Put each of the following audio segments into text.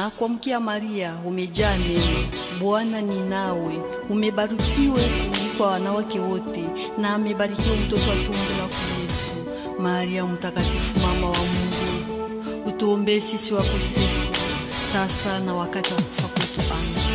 Na kuamkia Maria, umejaa neema, Bwana ni nawe, umebarikiwa kuliko wanawake wote, na amebarikiwa mtoto wa tumbo lako Yesu. Maria mtakatifu, mama wa Mungu, utuombee sisi wakosefu, sasa na wakati wa kufa kwetu. Amen.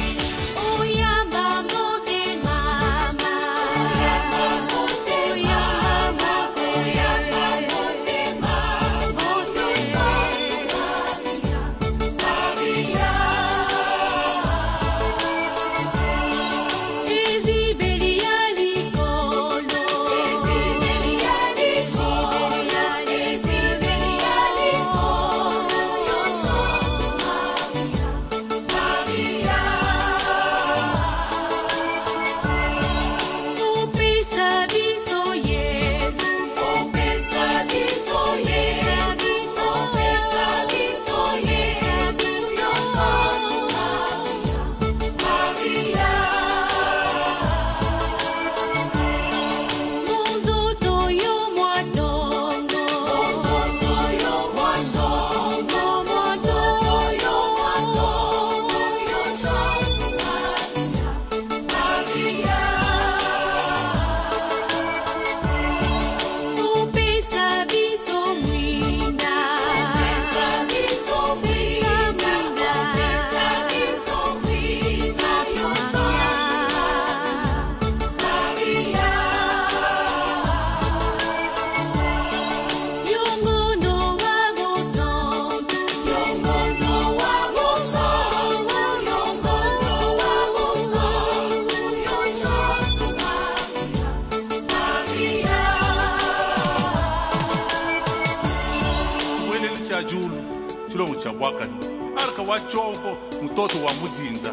Wachoko mtoto wa mujinda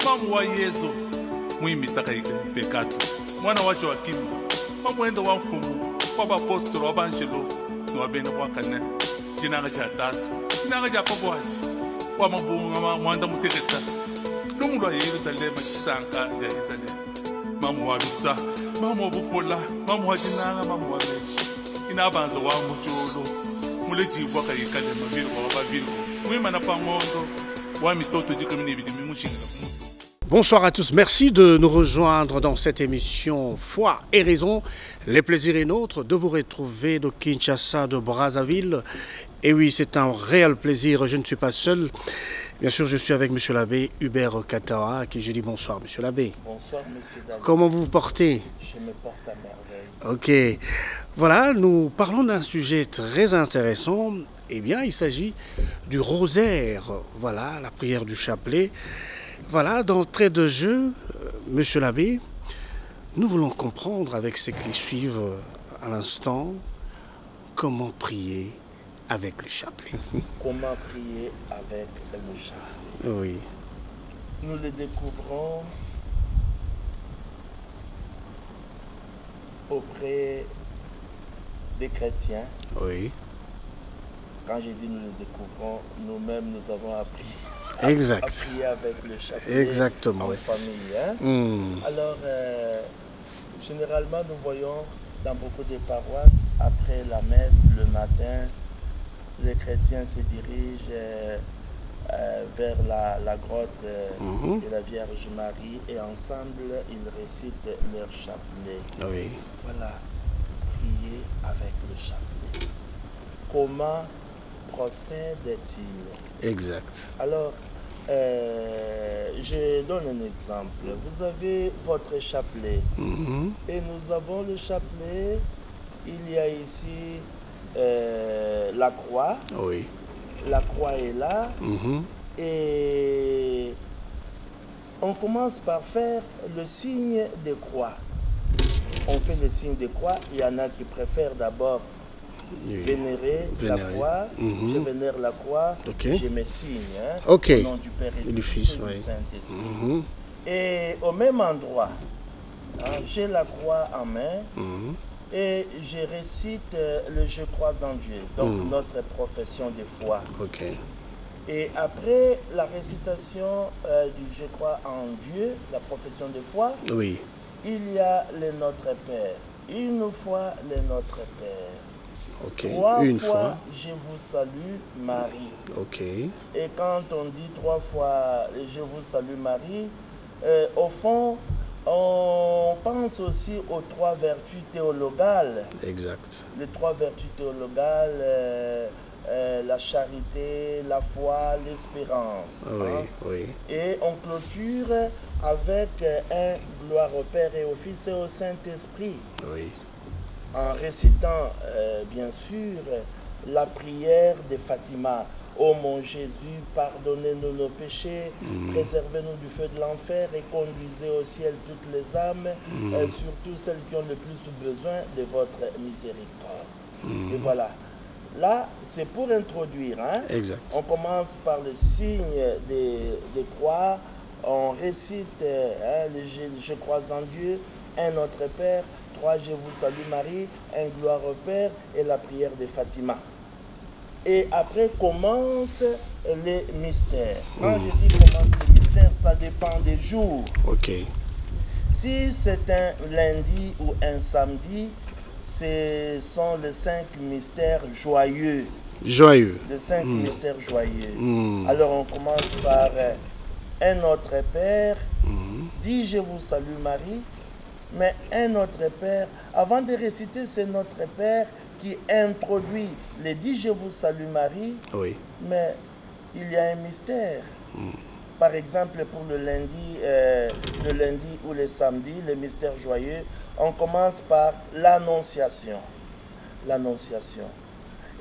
mamu wa Yesu mwimi takaika pekatu mwana wacho wa Kimu mamwendo wa mfumu kwa apostolo wa banjelo no abene wakane kinanga cha tatu kinanga cha pobwaji wa mabunga mwanda muteketa lumundu wa Yerusalemu sanka ya Yerusalemu mamu wa Rusa mamu wa Bukola mamu wa Jinanga mamu wa Meshi inabanza wa mujolo mulejibwa kayikale mabiro kwa babiro. Bonsoir à tous, merci de nous rejoindre dans cette émission Foi et Raison. Les plaisirs est nôtres de vous retrouver de Kinshasa, de Brazzaville. Et oui, c'est un réel plaisir, je ne suis pas seul. Bien sûr, je suis avec monsieur l'abbé Hubert Katawa, à qui je dis bonsoir, monsieur l'abbé. Bonsoir, monsieur David. Comment vous vous portez? Je me porte à merveille. Ok, voilà, nous parlons d'un sujet très intéressant. Eh bien, il s'agit du rosaire, voilà, la prière du chapelet. Voilà, d'entrée de jeu, monsieur l'abbé, nous voulons comprendre avec ceux qui suivent à l'instant comment prier avec le chapelet. Comment prier avec le chapelet? Oui. Nous le découvrons auprès des chrétiens. Oui. Quand j'ai dit nous le découvrons, nous-mêmes nous avons appris exact. À prier avec le chapelet. Exactement. En famille. Hein? Alors, généralement, nous voyons dans beaucoup de paroisses, après la messe, le matin, les chrétiens se dirigent vers la grotte de la Vierge Marie et ensemble, ils récitent leur chapelet. Oui. Voilà, prier avec le chapelet. Comment procède-t-il? Exact. Alors, je donne un exemple. Vous avez votre chapelet et nous avons le chapelet. Il y a ici la croix. Oui. La croix est là. Et on commence par faire le signe de croix. On fait le signe de croix. Il y en a qui préfèrent d'abord vénérer la croix. Je vénère la croix, je me signe au nom du Père et du Fils et du Saint-Esprit. Et au même endroit, j'ai la croix en main et je récite le Je crois en Dieu, donc notre profession de foi. Et après la récitation du Je crois en Dieu, la profession de foi, il y a le Notre Père. Une fois le Notre Père. Ok. Trois Une fois, je vous salue, Marie. Ok. Et quand on dit 3 fois, je vous salue, Marie, au fond, on pense aussi aux 3 vertus théologales. Exact. Les 3 vertus théologales, la charité, la foi, l'espérance. Oui, hein. oui. Et on clôture avec un gloire au Père et au Fils et au Saint-Esprit. Oui. En récitant, bien sûr, la prière de Fatima. Ô mon Jésus, pardonnez-nous nos péchés, préservez-nous du feu de l'enfer et conduisez au ciel toutes les âmes, surtout celles qui ont le plus besoin de votre miséricorde. Et voilà. Là, c'est pour introduire. Hein? Exact. On commence par le signe des croix. On récite je crois en Dieu, un Notre Père, 3 je vous salue Marie, un gloire au Père et la prière de Fatima. Et après commencent les mystères. Quand je dis commence les mystères, ça dépend des jours. Ok. Si c'est un lundi ou un samedi, ce sont les 5 mystères joyeux. Joyeux. Les 5 mystères joyeux. Alors on commence par un Notre Père, dit je vous salue Marie, mais un Notre Père, avant de réciter ce Notre Père qui introduit les dit je vous salue Marie, Oui. mais il y a un mystère. Par exemple, pour le lundi ou le samedi, le mystère joyeux, on commence par l'Annonciation. L'Annonciation.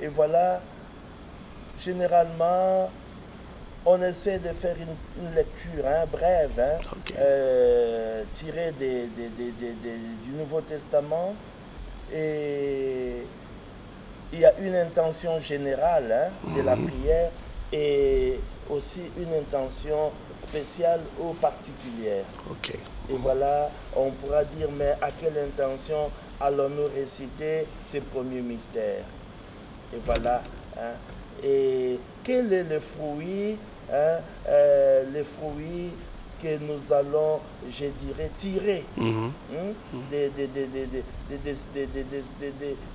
Et voilà, généralement, on essaie de faire une lecture brève, tirée du Nouveau Testament. Et il y a une intention générale de la prière et aussi une intention spéciale ou particulière. Ok. Et voilà, on pourra dire, mais à quelle intention allons-nous réciter ces premiers mystères? Et voilà. Et quel est le fruit, les fruits que nous allons, je dirais, tirer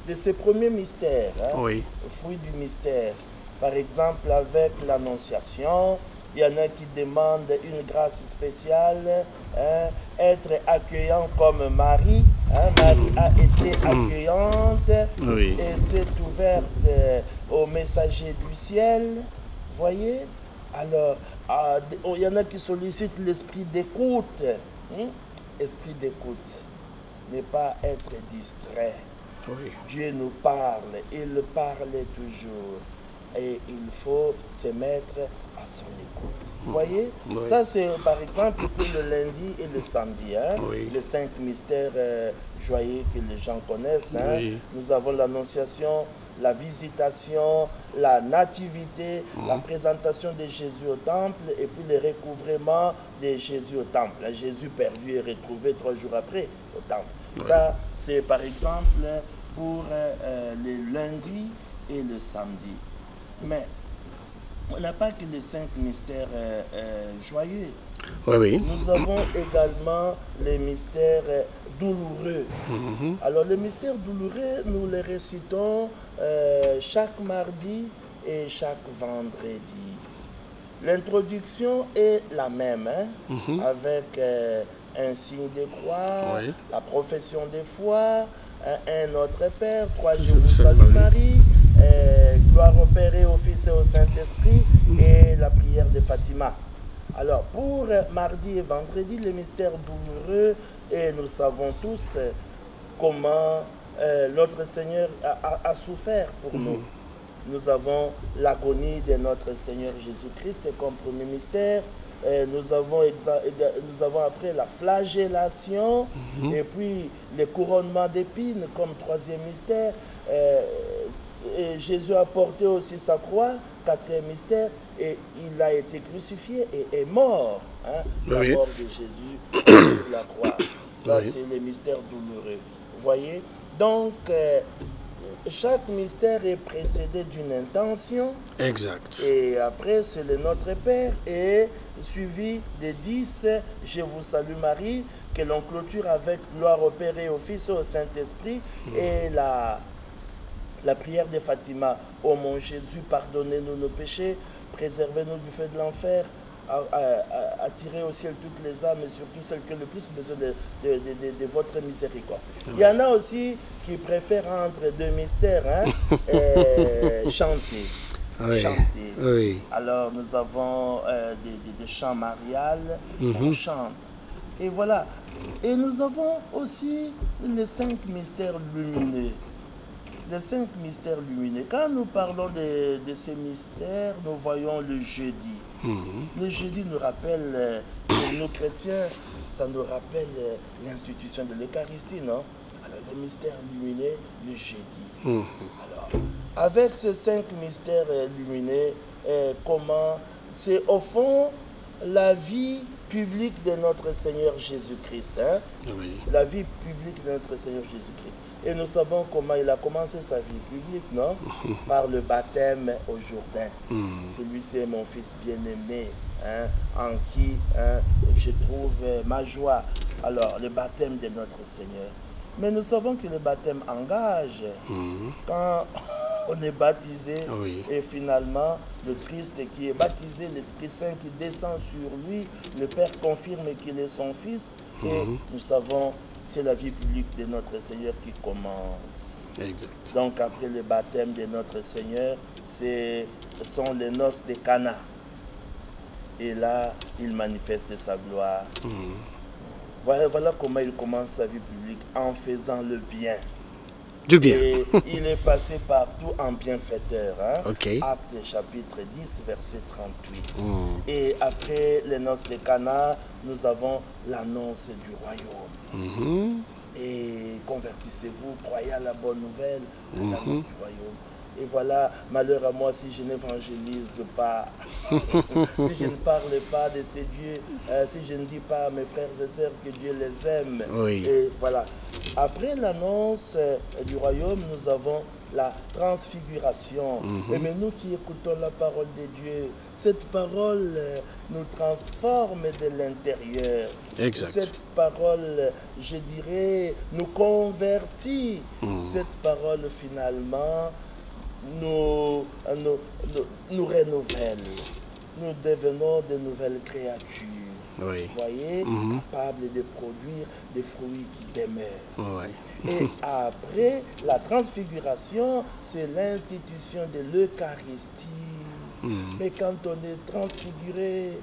de ces premiers mystères, Oui. fruits du mystère. Par exemple, avec l'Annonciation, il y en a qui demandent une grâce spéciale, être accueillant comme Marie. Marie a été accueillante et s'est ouverte aux messagers du ciel. Voyez? Alors, il y en a qui sollicitent l'esprit d'écoute. Esprit d'écoute. Ne pas être distrait. Oui. Dieu nous parle, il parle toujours. Et il faut se mettre à son écoute. Vous voyez? Oui. Ça, c'est par exemple pour le lundi et le samedi. Oui. Les 5 mystères joyeux que les gens connaissent. Oui. Nous avons l'Annonciation, la Visitation, la Nativité, la présentation de Jésus au temple et puis le recouvrement de Jésus au temple. Jésus perdu et retrouvé 3 jours après au temple. Oui. Ça, c'est par exemple pour le lundi et le samedi. Mais on n'a pas que les 5 mystères joyeux. Oui, oui. Nous avons également les mystères douloureux. Alors les mystères douloureux, nous les récitons chaque mardi et chaque vendredi. L'introduction est la même, avec un signe de croix, la profession de foi, un Notre Père, 3 je vous salue Marie, gloire au Père et au Fils et au Saint-Esprit, et la prière de Fatima. Alors, pour mardi et vendredi, les mystères douloureux, et nous savons tous comment notre Seigneur a souffert pour nous. Nous avons l'agonie de notre Seigneur Jésus-Christ comme premier mystère. Nous avons après la flagellation et puis le couronnement d'épines comme 3e mystère. Et Jésus a porté aussi sa croix, 4e mystère, et il a été crucifié et est mort. La mort de Jésus sur la croix. Ça, c'est les mystères douloureux. Vous voyez? Donc, chaque mystère est précédé d'une intention. Exact. Et après, c'est le Notre Père et suivi des 10 Je vous salue Marie, que l'on clôture avec gloire au Père et au Fils et au Saint-Esprit et La prière de Fatima. Ô mon Jésus, pardonnez-nous nos péchés, préservez-nous du feu de l'enfer, attirez au ciel toutes les âmes et surtout celles qui ont le plus besoin de votre miséricorde. Il y en a aussi qui préfèrent entre deux mystères, hein, chanter. Oui. Chanter. Oui. Alors nous avons des chants mariales, on chante. Et voilà. Et nous avons aussi les 5 mystères lumineux. Les 5 mystères lumineux. Quand nous parlons de ces mystères, nous voyons le jeudi. Le jeudi nous rappelle, pour nous chrétiens, ça nous rappelle l'institution de l'Eucharistie, non? Alors, les mystères lumineux, le jeudi. Alors, avec ces 5 mystères lumineux, comment c'est au fond la vie publique de notre Seigneur Jésus-Christ. Hein? Oui. La vie publique de notre Seigneur Jésus-Christ. Et nous savons comment il a commencé sa vie publique, non? Par le baptême au Jourdain. Celui-ci est mon fils bien-aimé, hein, en qui je trouve ma joie. Alors, le baptême de notre Seigneur. Mais nous savons que le baptême engage. Quand on est baptisé, et finalement, le Christ qui est baptisé, l'Esprit Saint qui descend sur lui, le Père confirme qu'il est son Fils, et nous savons, c'est la vie publique de notre Seigneur qui commence. Exact. Donc après le baptême de notre Seigneur, ce sont les noces de Cana. Et là, il manifeste sa gloire. Voilà comment il commence sa vie publique, en faisant le bien. Du bien. Et il est passé partout en bienfaiteur. Hein? Okay. Acte chapitre 10, verset 38. Et après les noces de Cana, nous avons l'annonce du royaume. Et convertissez-vous, croyez à la bonne nouvelle, l'annonce du royaume. Et voilà, malheur à moi si je n'évangélise pas, si je ne parle pas de ces dieux, si je ne dis pas à mes frères et sœurs que Dieu les aime. Et voilà. Après l'annonce du royaume, nous avons la transfiguration. Et mais nous qui écoutons la parole de Dieu, cette parole nous transforme de l'intérieur. Cette parole, je dirais, nous convertit. Cette parole, finalement, nous renouvelle. Nous devenons de nouvelles créatures. Vous voyez, capables de produire des fruits qui demeurent. Et après la transfiguration, c'est l'institution de l'Eucharistie. Mais quand on est transfiguré,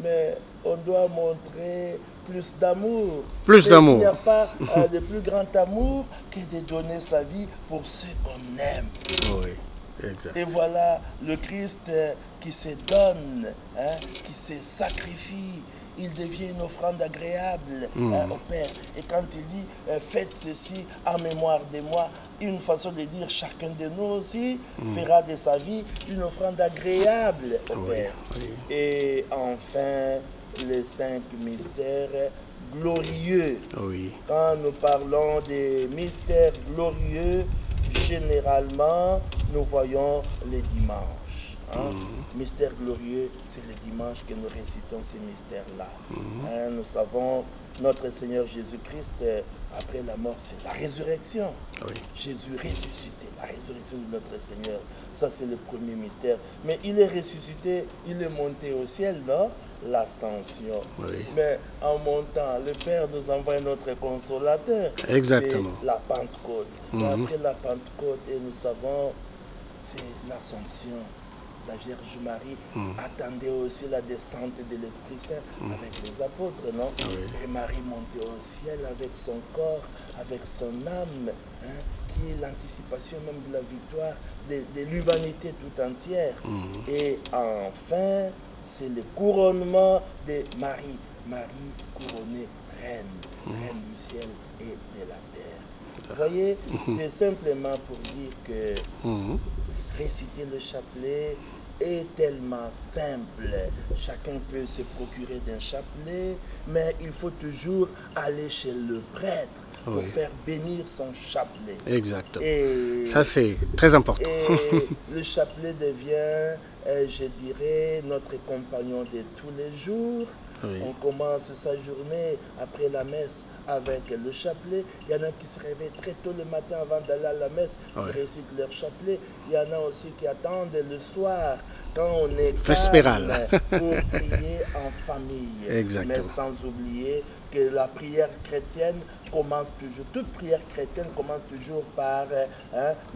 mais on doit montrer plus d'amour. Plus d'amour. Il n'y a pas de plus grand amour que de donner sa vie pour ceux qu'on aime. Exact. Et voilà le Christ qui se donne, hein, qui se sacrifie. Il devient une offrande agréable au Père. Et quand il dit faites ceci en mémoire de moi, une façon de dire chacun de nous aussi fera de sa vie une offrande agréable au Père. Et enfin, les 5 mystères glorieux. Quand nous parlons des mystères glorieux, généralement, nous voyons les dimanches. Hein? Mystère glorieux, c'est le dimanche que nous récitons ces mystères-là. Hein? Nous savons, notre Seigneur Jésus-Christ, après la mort, c'est la résurrection. Jésus ressuscité, la résurrection de notre Seigneur. Ça, c'est le premier mystère. Mais il est ressuscité, il est monté au ciel, non? L'ascension. Mais en montant, le Père nous envoie notre consolateur. Exactement. C'est la Pentecôte. Et après la Pentecôte, et nous savons, c'est l'Assomption. La Vierge Marie attendait aussi la descente de l'Esprit Saint avec les apôtres, non? Et Marie montait au ciel avec son corps, avec son âme, hein, qui est l'anticipation même de la victoire de l'humanité tout entière. Et enfin, c'est le couronnement de Marie. Marie couronnée reine, reine du ciel et de la terre. Vous voyez, c'est simplement pour dire que réciter le chapelet est tellement simple. Chacun peut se procurer d'un chapelet, mais il faut toujours aller chez le prêtre pour faire bénir son chapelet. Exactement. Et ça, c'est très important. Et le chapelet devient, je dirais, notre compagnon de tous les jours. Oui. On commence sa journée après la messe avec le chapelet. Il y en a qui se réveillent très tôt le matin avant d'aller à la messe, qui récitent leur chapelet. Il y en a aussi qui attendent le soir, quand on est Vespéral. pour prier en famille. Exactement. Mais sans oublier que la prière chrétienne commence toujours, toute prière chrétienne commence toujours par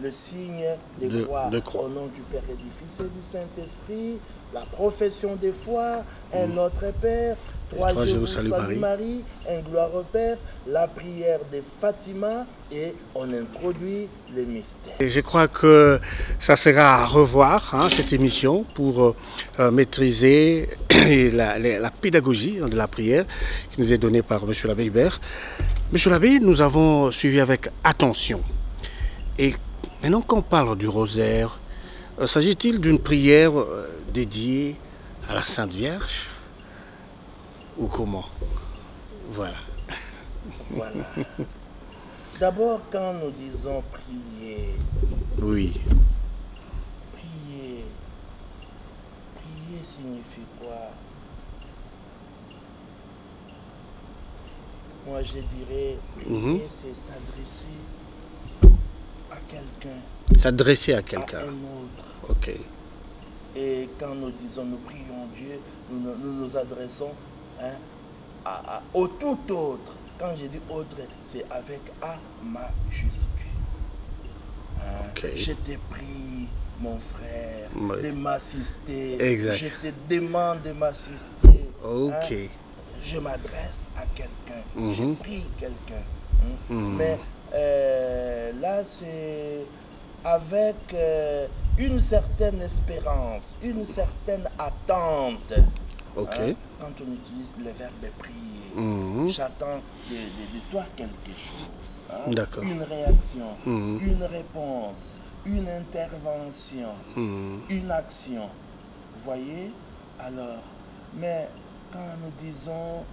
le signe de croix. Au nom du Père et du Fils et du Saint-Esprit, la profession des foi, un Notre Père, trois Je vous salue Marie, un gloire au Père, la prière de Fatima, et on introduit les mystères. Et je crois que ça sera à revoir, cette émission, pour maîtriser la pédagogie de la prière qui nous est donnée par M. l'abbé Hubert. Monsieur l'abbé, nous avons suivi avec attention. Et maintenant qu'on parle du rosaire, s'agit-il d'une prière dédiée à la Sainte Vierge ou comment? Voilà. Voilà. D'abord, quand nous disons prier, oui. Prier signifie quoi? Moi, je dirais, prier, c'est s'adresser à quelqu'un. S'adresser à quelqu'un. À un autre. Ok. Et quand nous disons, nous prions Dieu, nous nous adressons au tout autre. Quand je dis autre, c'est avec A majuscule. Okay. Je te prie, mon frère, de m'assister. Exact. Je te demande de m'assister. Ok. Je m'adresse à quelqu'un. Je prie quelqu'un. Mais là, c'est avec une certaine espérance, une certaine attente. Ok. Quand on utilise le verbe prier, j'attends de toi quelque chose. D'accord. Une réaction, une réponse, une intervention, une action. Vous voyez? Alors, mais quand nous disons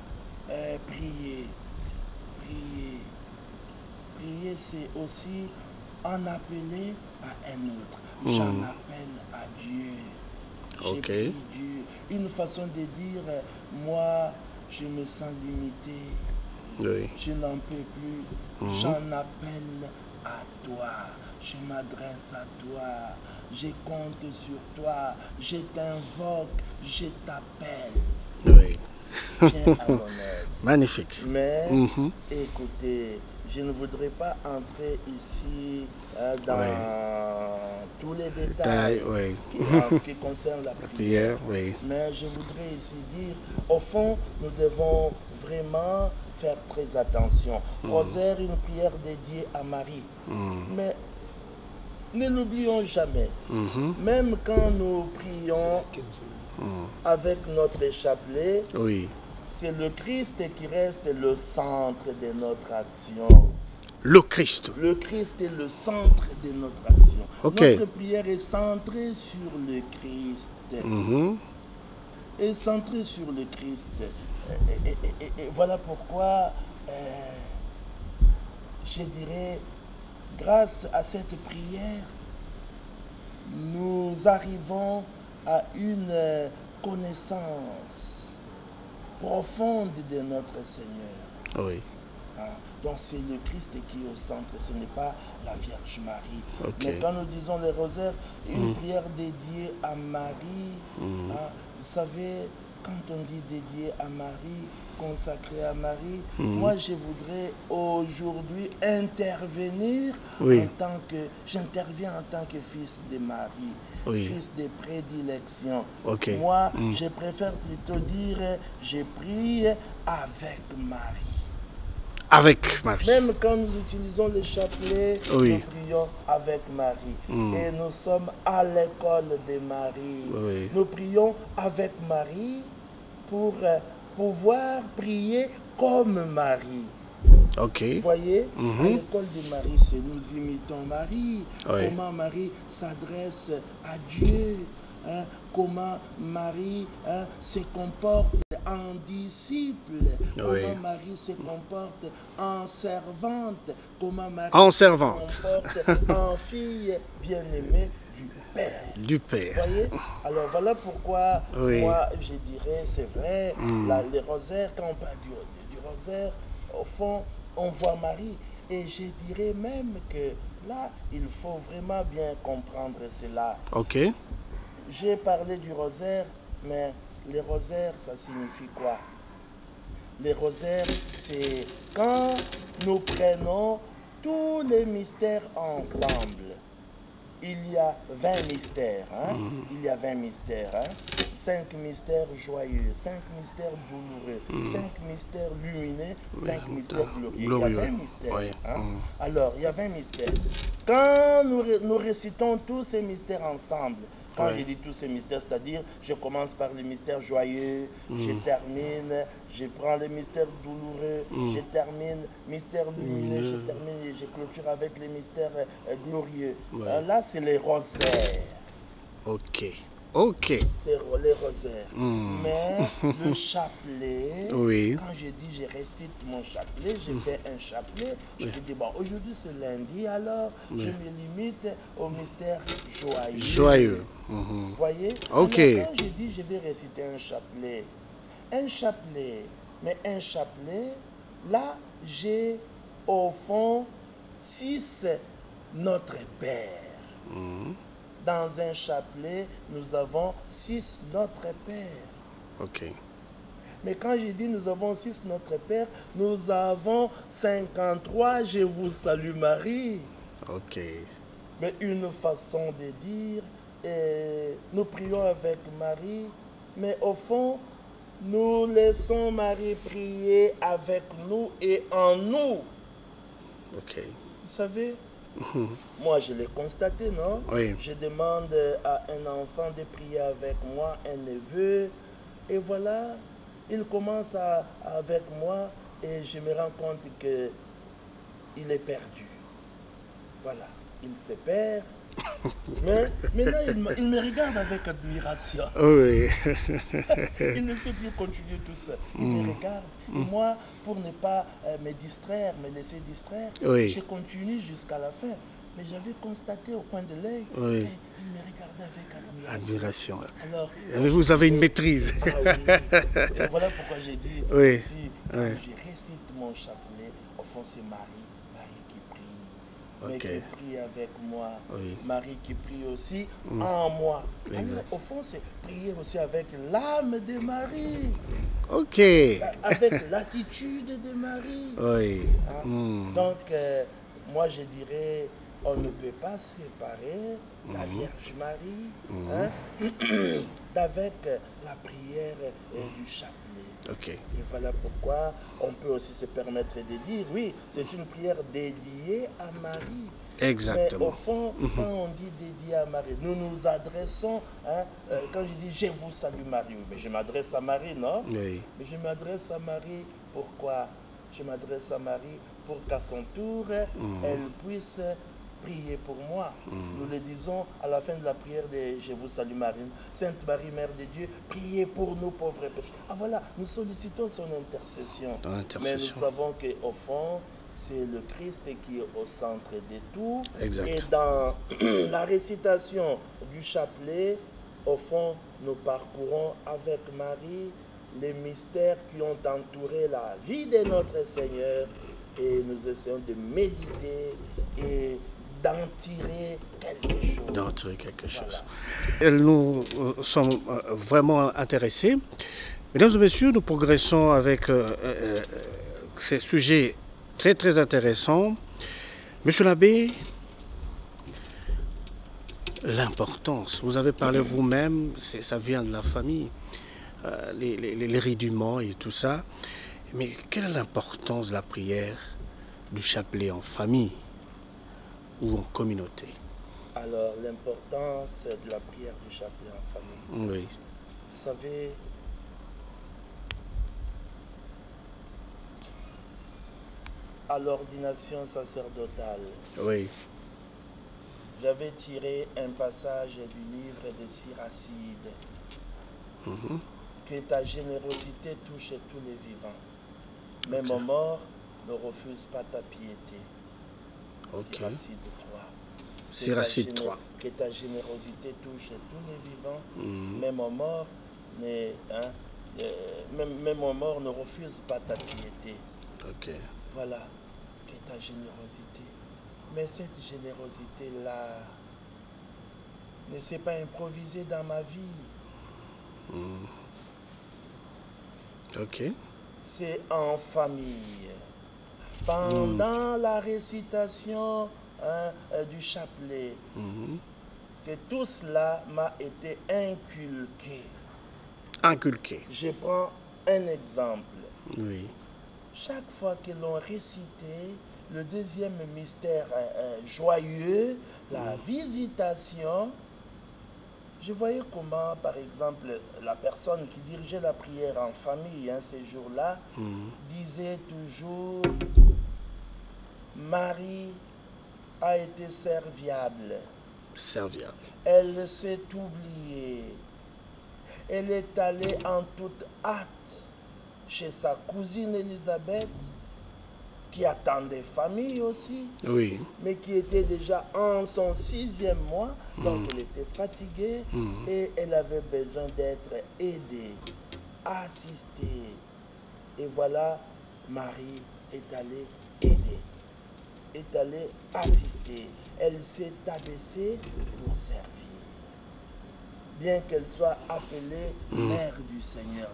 prier, c'est aussi en appeler à un autre. J'en appelle à Dieu. J'ai prié Dieu. Une façon de dire, moi, je me sens limité. Oui. Je n'en peux plus. J'en appelle à toi. Je m'adresse à toi. Je compte sur toi. Je t'invoque. Je t'appelle. Oui. Viens à mon aide. Magnifique. Mais, écoutez, je ne voudrais pas entrer ici dans tous les détails en ce qui concerne la prière. Mais je voudrais ici dire, au fond, nous devons vraiment faire très attention. Rosaire, une prière dédiée à Marie. Mais ne l'oublions jamais. Même quand nous prions avec notre chapelet, c'est le Christ qui reste le centre de notre action. Le Christ. Le Christ est le centre de notre action. Notre prière est centrée sur le Christ. Est centrée sur le Christ. Et voilà pourquoi je dirais, grâce à cette prière, nous arrivons à une connaissance profonde de notre Seigneur. Oui. Donc c'est le Christ qui est au centre, ce n'est pas la Vierge Marie. Mais quand nous disons le rosaire, une prière dédiée à Marie, vous savez, quand on dit dédiée à Marie, consacrée à Marie, moi je voudrais aujourd'hui intervenir j'interviens en tant que fils de Marie. Fils de prédilection. Moi, je préfère plutôt dire, je prie avec Marie. Avec Marie. Même quand nous utilisons le chapelet, nous prions avec Marie. Et nous sommes à l'école de Marie. Nous prions avec Marie pour pouvoir prier comme Marie. Vous voyez, à l'école de Marie, c'est nous imitons Marie. Comment Marie s'adresse à Dieu. Comment Marie se comporte en disciple. Comment Marie se comporte en servante. Comment Marie se comporte en fille bien-aimée du Père. Du Père. Vous voyez? Alors voilà pourquoi Oui. moi je dirais, c'est vrai, les rosaires, quand on parle du rosaire, au fond, on voit Marie. Et je dirais même que là, il faut vraiment bien comprendre cela. Ok. J'ai parlé du rosaire, mais les rosaires, ça signifie quoi? Les rosaires, c'est quand nous prenons tous les mystères ensemble. Il y a 20 mystères, hein? Il y a 20 mystères, hein? 5 mystères joyeux, 5 mystères douloureux, 5 mystères lumineux, 5 mystères glorieux. Il y a 20 mystères. Oui. Hein? Alors, il y a 20 mystères. Quand nous récitons tous ces mystères ensemble, quand je dis tous ces mystères, c'est-à-dire, je commence par les mystères joyeux, je termine, je prends les mystères douloureux, je termine, mystères lumineux, je termine et je clôture avec les mystères glorieux. Là, c'est les rosaires. Ok. Ok. C'est les rosaires. Mais le chapelet, quand je dis je récite mon chapelet, je fais un chapelet, je dis bon, aujourd'hui c'est lundi, alors je me limite au mystère joyeux. Joyeux. Vous voyez? Ok. Alors, quand je dis je vais réciter un chapelet, mais un chapelet, là j'ai au fond 6 Notre Père. Dans un chapelet, nous avons 6 Notre Père. Ok. Mais quand je dis nous avons 6 Notre Père, nous avons 53 Je vous salue Marie. Ok. Mais une façon de dire, nous prions avec Marie, mais au fond, nous laissons Marie prier avec nous et en nous. Ok. Vous savez, moi, je l'ai constaté, non? Oui. Je demande à un enfant de prier avec moi, un neveu, et voilà, il commence avec moi, et je me rends compte qu'il est perdu. Voilà, il se perd. Mais maintenant, il me regarde avec admiration. Oui. Il ne sait plus continuer tout seul. Il me regarde. Et moi, pour ne pas me distraire, me laisser distraire, je continue jusqu'à la fin. Mais j'avais constaté au coin de l'œil qu'il me regardait avec admiration. Alors, vous avez une maîtrise. Ah oui. Et voilà pourquoi j'ai dit ici, quand je récite mon chapelet, au fond c'est Marie qui prie. Mais qui prie avec moi, Marie qui prie aussi en moi. Alors, au fond, c'est prier aussi avec l'âme de Marie. Ok. Avec l'attitude de Marie. Oui. Hein? Donc, moi, je dirais, on ne peut pas séparer la Vierge Marie d'avec la prière du chapelet. Okay. Et voilà pourquoi on peut aussi se permettre de dire, oui, c'est une prière dédiée à Marie. Exactement. Mais au fond, quand on dit dédié à Marie, nous nous adressons, quand je dis je vous salue Marie, mais je m'adresse à Marie, non? Oui. Mais je m'adresse à Marie, pourquoi? Je m'adresse à Marie pour qu'à son tour, elle puisse prier pour moi. Nous le disons à la fin de la prière de Je vous salue Marie. Sainte Marie, Mère de Dieu, priez pour nous pauvres pécheurs. Ah voilà, nous sollicitons son intercession. Mais nous savons qu'au fond, c'est le Christ qui est au centre de tout. Exact. Et dans la récitation du chapelet, au fond, nous parcourons avec Marie les mystères qui ont entouré la vie de notre Seigneur et nous essayons de méditer et d'en tirer quelque chose. D'en tirer quelque chose. Nous sommes vraiment intéressés. Mesdames et messieurs, nous progressons avec ces sujets très très intéressants. Monsieur l'abbé, l'importance, vous avez parlé vous-même, ça vient de la famille, les rudiments et tout ça. Mais quelle est l'importance de la prière du chapelet en famille ou en communauté? Alors, l'importance de la prière du chapelet en famille. Oui. Vous savez, à l'ordination sacerdotale, j'avais tiré un passage du livre de Siracide. Que ta générosité touche tous les vivants. Même aux morts, ne refuse pas ta piété. Siracide 3. Siracide 3. Que ta générosité touche tous les vivants, même aux morts, même aux morts ne refuse pas ta piété. Ok. Voilà, que ta générosité. Mais cette générosité-là ne s'est pas improvisée dans ma vie. Ok. C'est en famille. Pendant la récitation du chapelet, que tout cela m'a été inculqué. Inculqué. Je prends un exemple. Oui. Chaque fois que l'on récitait le deuxième mystère joyeux, la visitation, je voyais comment, par exemple, la personne qui dirigeait la prière en famille ces jours-là disait toujours « Marie a été serviable. Serviable. Elle s'est oubliée. Elle est allée en toute hâte chez sa cousine Élisabeth, qui attendait famille aussi, Oui. mais qui était déjà en son 6e mois, donc elle était fatiguée et elle avait besoin d'être aidée, assistée. Et voilà, Marie est allée aider, est allée assister. Elle s'est abaissée pour servir. Bien qu'elle soit appelée mère du Seigneur.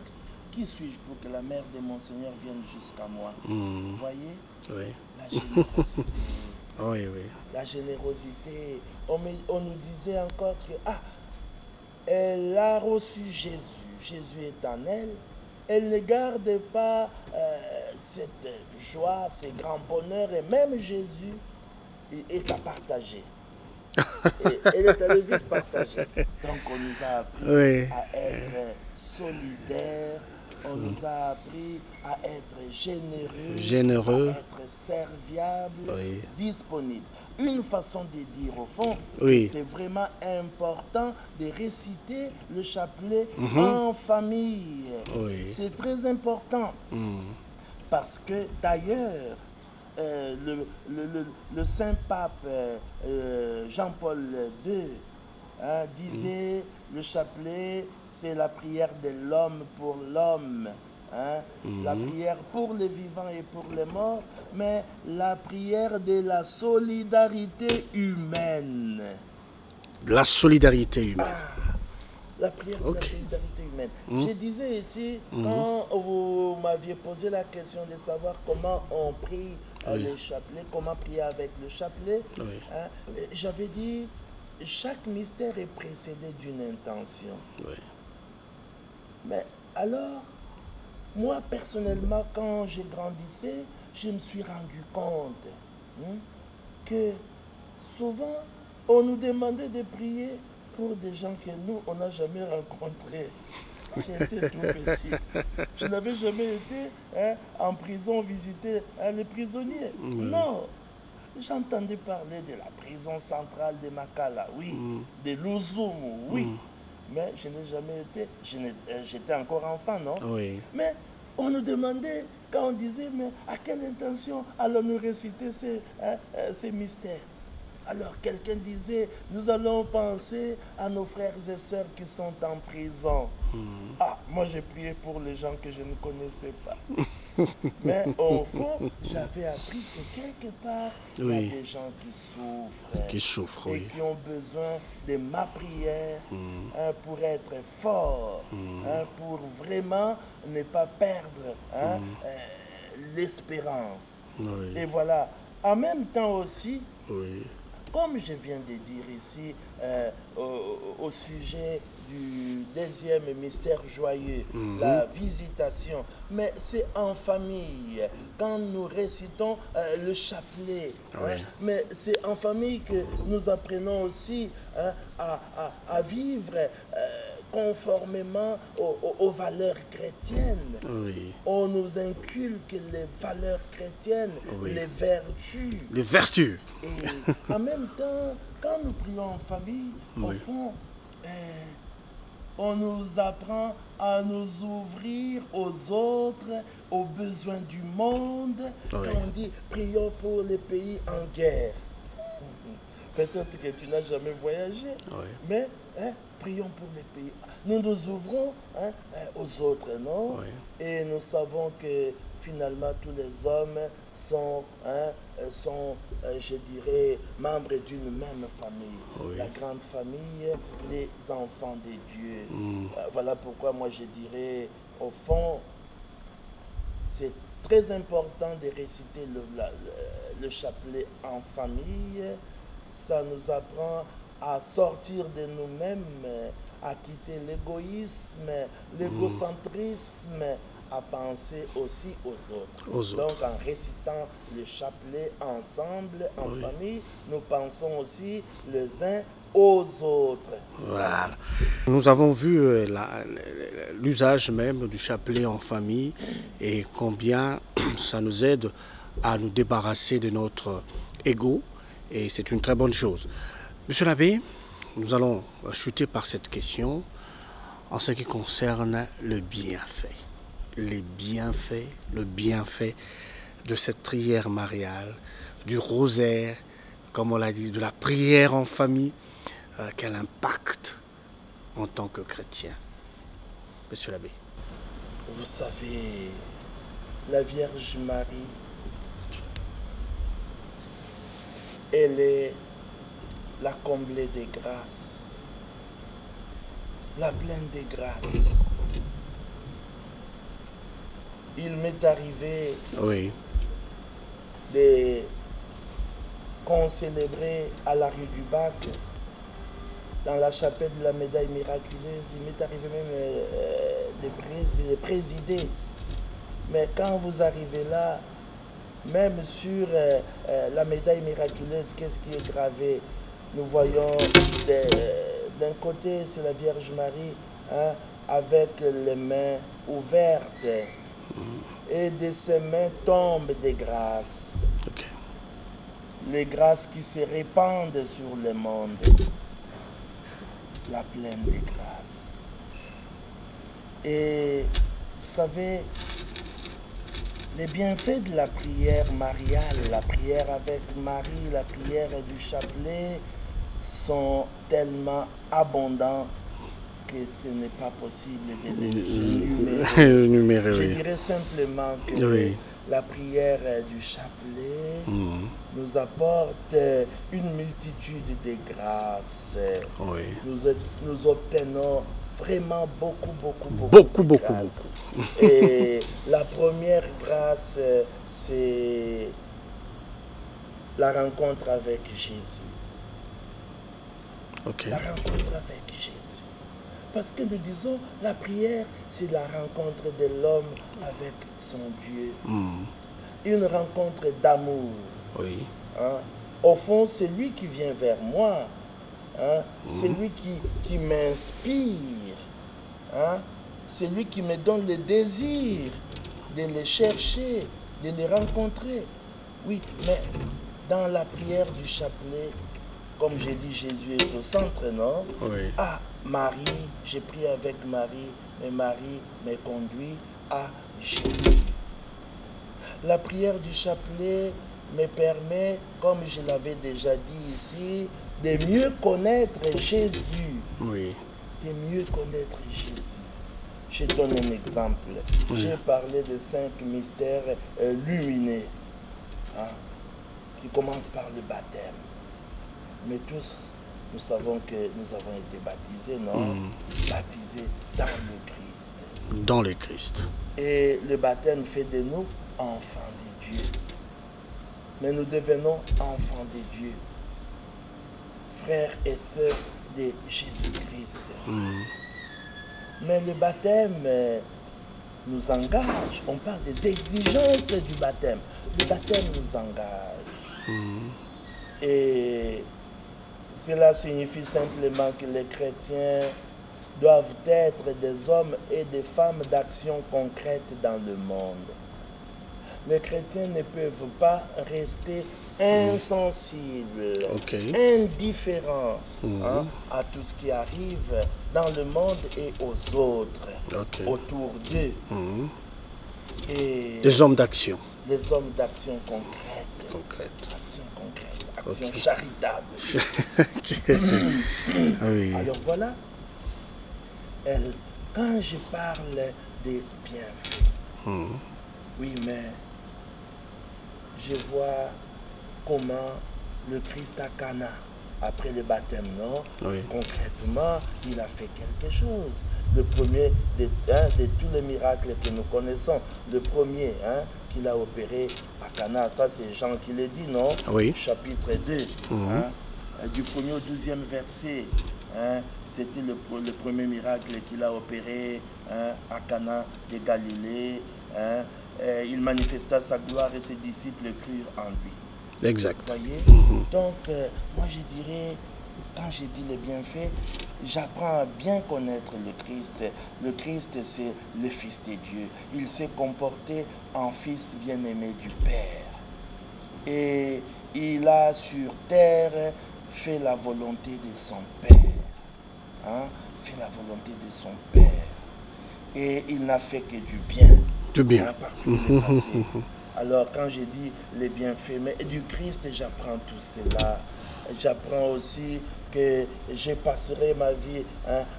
Qui suis-je pour que la mère de mon Seigneur vienne jusqu'à moi? Vous voyez? Oui. La générosité. Oui, oui. La générosité. On nous disait encore que elle a reçu Jésus. Jésus est en elle. Elle ne garde pas cette joie, ces grands bonheurs. Et même Jésus est à partager. Et elle est allée vite partager. Donc on nous a appris à être solidaires. On nous a appris à être généreux, à être serviable, disponible. Une façon de dire au fond, c'est vraiment important de réciter le chapelet en famille. C'est très important. Parce que d'ailleurs, le Saint-Pape Jean-Paul II disait le chapelet, c'est la prière de l'homme pour l'homme. La prière pour les vivants et pour les morts, mais la prière de la solidarité humaine. La solidarité humaine. La prière de la solidarité humaine. Je disais ici, quand vous m'aviez posé la question de savoir comment on prie les chapelets, comment prier avec le chapelet, j'avais dit, chaque mystère est précédé d'une intention. Mais alors, moi personnellement, quand je grandissais, je me suis rendu compte que souvent, on nous demandait de prier pour des gens que nous, on n'a jamais rencontrés. J'étais tout petit. Je n'avais jamais été en prison visiter les prisonniers. Non. J'entendais parler de la prison centrale de Makala, de Luzumu, mais je n'ai jamais été, j'étais encore enfant, non? Mais on nous demandait, quand on disait, mais à quelle intention allons-nous réciter ces mystères? Alors quelqu'un disait, nous allons penser à nos frères et sœurs qui sont en prison. Moi j'ai prié pour les gens que je ne connaissais pas. Mais au fond, j'avais appris que quelque part, il y a des gens qui souffrent et qui ont besoin de ma prière pour être forts, pour vraiment ne pas perdre l'espérance. Et voilà, en même temps aussi, comme je viens de dire ici au sujet du deuxième mystère joyeux, la visitation, mais c'est en famille, quand nous récitons le chapelet, mais c'est en famille que nous apprenons aussi à vivre conformément aux valeurs chrétiennes. On nous inculque les valeurs chrétiennes, les vertus. Les vertus. Et en même temps, quand nous prions en famille, au fond, on nous apprend à nous ouvrir aux autres, aux besoins du monde. Quand on dit prions pour les pays en guerre, Peut-être que tu n'as jamais voyagé, mais prions pour les pays. Nous nous ouvrons aux autres, non? Et nous savons que finalement tous les hommes sont, je dirais, membres d'une même famille. La grande famille des enfants de Dieu. Voilà pourquoi moi je dirais, au fond, c'est très important de réciter le chapelet en famille. Ça nous apprend à sortir de nous-mêmes, à quitter l'égoïsme, l'égocentrisme, à penser aussi aux autres. Donc en récitant le chapelet ensemble, en famille, nous pensons aussi les uns aux autres. Voilà. Nous avons vu l'usage même du chapelet en famille et combien ça nous aide à nous débarrasser de notre ego, et c'est une très bonne chose. Monsieur l'abbé, nous allons chuter par cette question en ce qui concerne le bienfait. Les bienfaits, le bienfait de cette prière mariale, du rosaire, comme on l'a dit, de la prière en famille, quel impact en tant que chrétien. Monsieur l'abbé. Vous savez, la Vierge Marie, elle est la comblée des grâces, la pleine des grâces. Il m'est arrivé qu'on célébrait à la rue du Bac, dans la chapelle de la médaille miraculeuse. Il m'est arrivé même de présider. Mais quand vous arrivez là, même sur la médaille miraculeuse, qu'est-ce qui est gravé? Nous voyons d'un côté, c'est la Vierge Marie avec les mains ouvertes. Et de ses mains tombent des grâces. Les grâces qui se répandent sur le monde. La pleine des grâces. Et vous savez, les bienfaits de la prière mariale, la prière avec Marie, la prière du chapelet sont tellement abondants que ce n'est pas possible de les énumérer. Je dirais simplement que la prière du chapelet nous apporte une multitude de grâces. Nous obtenons vraiment beaucoup de grâces. Et la première grâce, c'est la rencontre avec Jésus. La rencontre avec Jésus. Parce que nous disons, la prière, c'est la rencontre de l'homme avec son Dieu. Une rencontre d'amour. Au fond, c'est lui qui vient vers moi. C'est lui qui m'inspire. C'est lui qui me donne le désir de les chercher, de les rencontrer. Oui, mais dans la prière du chapelet, comme j'ai dit, Jésus est au centre, non? Marie, j'ai prié avec Marie, mais Marie me conduit à Jésus. La prière du chapelet me permet, comme je l'avais déjà dit ici, de mieux connaître Jésus. De mieux connaître Jésus. Je donne un exemple. J'ai parlé de 5 mystères lumineux, qui commencent par le baptême. Mais tous, nous savons que nous avons été baptisés, non? Baptisés dans le Christ. Dans le Christ. Et le baptême fait de nous enfants de Dieu. Mais nous devenons enfants de Dieu. Frères et sœurs de Jésus-Christ. Mais le baptême nous engage. On parle des exigences du baptême. Le baptême nous engage. Et cela signifie simplement que les chrétiens doivent être des hommes et des femmes d'action concrète dans le monde. Les chrétiens ne peuvent pas rester insensibles, indifférents à tout ce qui arrive dans le monde et aux autres, autour d'eux. Et des hommes d'action. Des hommes d'action concrète. Action concrète. action charitable. Oui. Alors voilà, quand je parle des bienfaits, oui, mais je vois comment le Christ à Cana, après le baptême, non? Oui. Concrètement, il a fait quelque chose. Le premier de tous les miracles que nous connaissons, le premier qu'il a opéré à Cana, ça c'est Jean qui le dit, non? Oui. Chapitre 2, du 1er au 12e verset. C'était le premier miracle qu'il a opéré à Cana de Galilée. Il manifesta sa gloire et ses disciples crurent en lui. Exact. Vous voyez? Donc, moi je dirais, quand j'ai dit les bienfaits, j'apprends à bien connaître le Christ. Le Christ, c'est le Fils de Dieu. Il s'est comporté en Fils bien-aimé du Père. Et il a sur terre fait la volonté de son Père. Fait la volonté de son Père. Et il n'a fait que du bien. Du bien. Alors quand j'ai dit les bienfaits, mais du Christ, j'apprends tout cela. J'apprends aussi que je passerai ma vie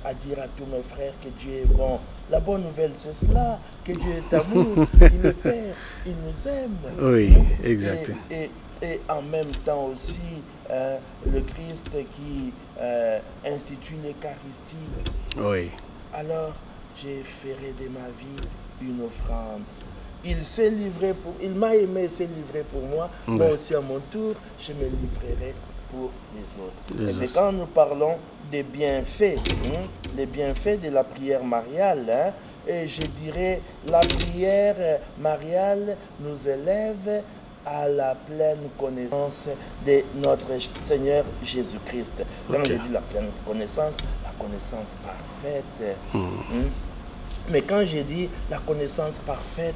à dire à tous mes frères que Dieu est bon. La bonne nouvelle, c'est cela, que Dieu est amour, il est Père, il nous aime. Oui, exact. Et en même temps aussi, le Christ qui institue l'Eucharistie. Oui. Alors, je ferai de ma vie une offrande. Il s'est livré il m'a aimé, s'est livré pour moi, mais aussi à mon tour, je me livrerai pour les autres. Mais quand nous parlons des bienfaits, les bienfaits de la prière mariale, et je dirais la prière mariale nous élève à la pleine connaissance de notre Seigneur Jésus-Christ. Quand je dis la pleine connaissance, la connaissance parfaite. Mais quand je dis la connaissance parfaite,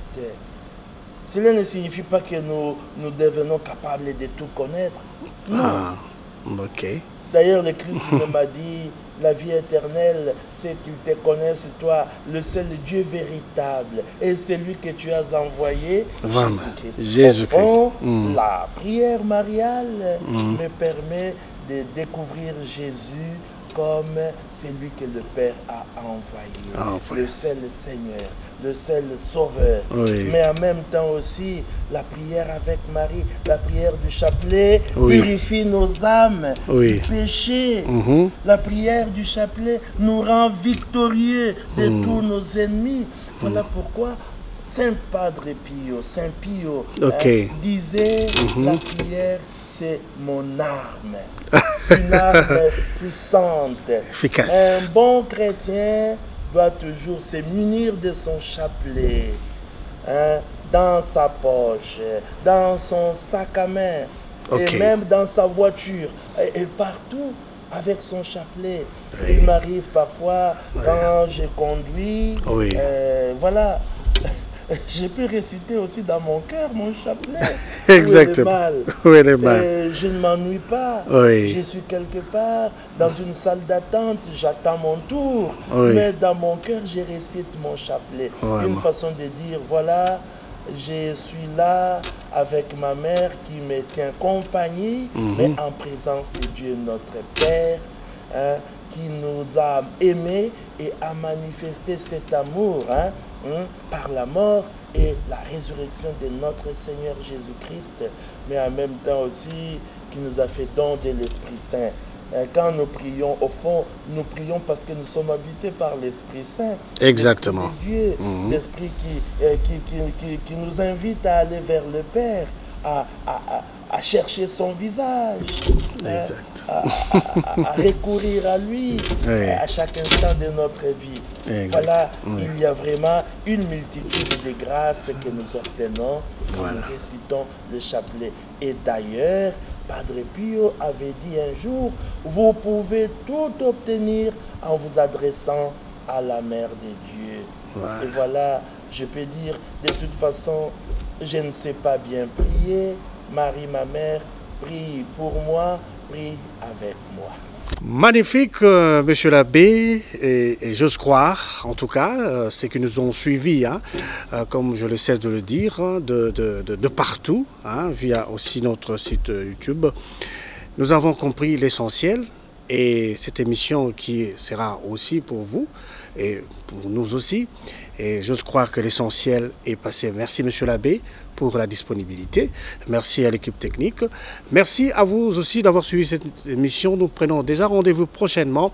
cela ne signifie pas que nous devenons capables de tout connaître. Non. Ok. D'ailleurs, le Christ m'a dit, la vie éternelle, c'est qu'ils te connaissent, toi, le seul Dieu véritable, et celui que tu as envoyé, Jésus-Christ. Au fond, la prière mariale me permet de découvrir Jésus comme celui que le Père a envoyé, le seul Seigneur, le seul Sauveur. Mais en même temps aussi, la prière avec Marie, la prière du chapelet purifie nos âmes du péché. La prière du chapelet nous rend victorieux de tous nos ennemis. Voilà pourquoi Saint Padre Pio, Saint Pio disait la prière, c'est mon arme. Une arme puissante. Efficace. Un bon chrétien doit toujours se munir de son chapelet, dans sa poche, dans son sac à main, et même dans sa voiture, et partout avec son chapelet. Il m'arrive parfois, quand je conduis, voilà, je peux réciter aussi dans mon cœur mon chapelet. Exactement. Où est le mal? Je ne m'ennuie pas. Je suis quelque part dans une salle d'attente, j'attends mon tour. Mais dans mon cœur, je récite mon chapelet. Une façon de dire, voilà, je suis là avec ma mère qui me tient compagnie, mais en présence de Dieu notre Père, qui nous a aimés et a manifesté cet amour par la mort et la résurrection de notre Seigneur Jésus-Christ, mais en même temps aussi qui nous a fait don de l'Esprit Saint. Quand nous prions, au fond, nous prions parce que nous sommes habités par l'Esprit Saint. Exactement. Dieu, l'Esprit qui nous invite à aller vers le Père, à chercher son visage, à recourir à lui à chaque instant de notre vie. Voilà, il y a vraiment une multitude de grâces que nous obtenons quand nous récitons le chapelet. Et d'ailleurs, Padre Pio avait dit un jour, vous pouvez tout obtenir en vous adressant à la Mère de Dieu. Et voilà, je peux dire, de toute façon, je ne sais pas bien prier. Marie, ma mère, prie pour moi, prie avec moi. Magnifique, monsieur l'abbé, et j'ose croire, en tout cas, c'est que nous ont suivis, hein, comme je le cesse de le dire, de partout, hein, via aussi notre site YouTube. Nous avons compris l'essentiel, et cette émission qui sera aussi pour vous, et pour nous aussi, et j'ose croire que l'essentiel est passé. Merci, monsieur l'abbé, pour la disponibilité. Merci à l'équipe technique. Merci à vous aussi d'avoir suivi cette émission. Nous prenons déjà rendez-vous prochainement.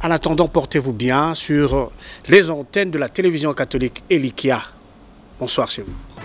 En attendant, portez-vous bien sur les antennes de la télévision catholique Elikia. Bonsoir chez vous.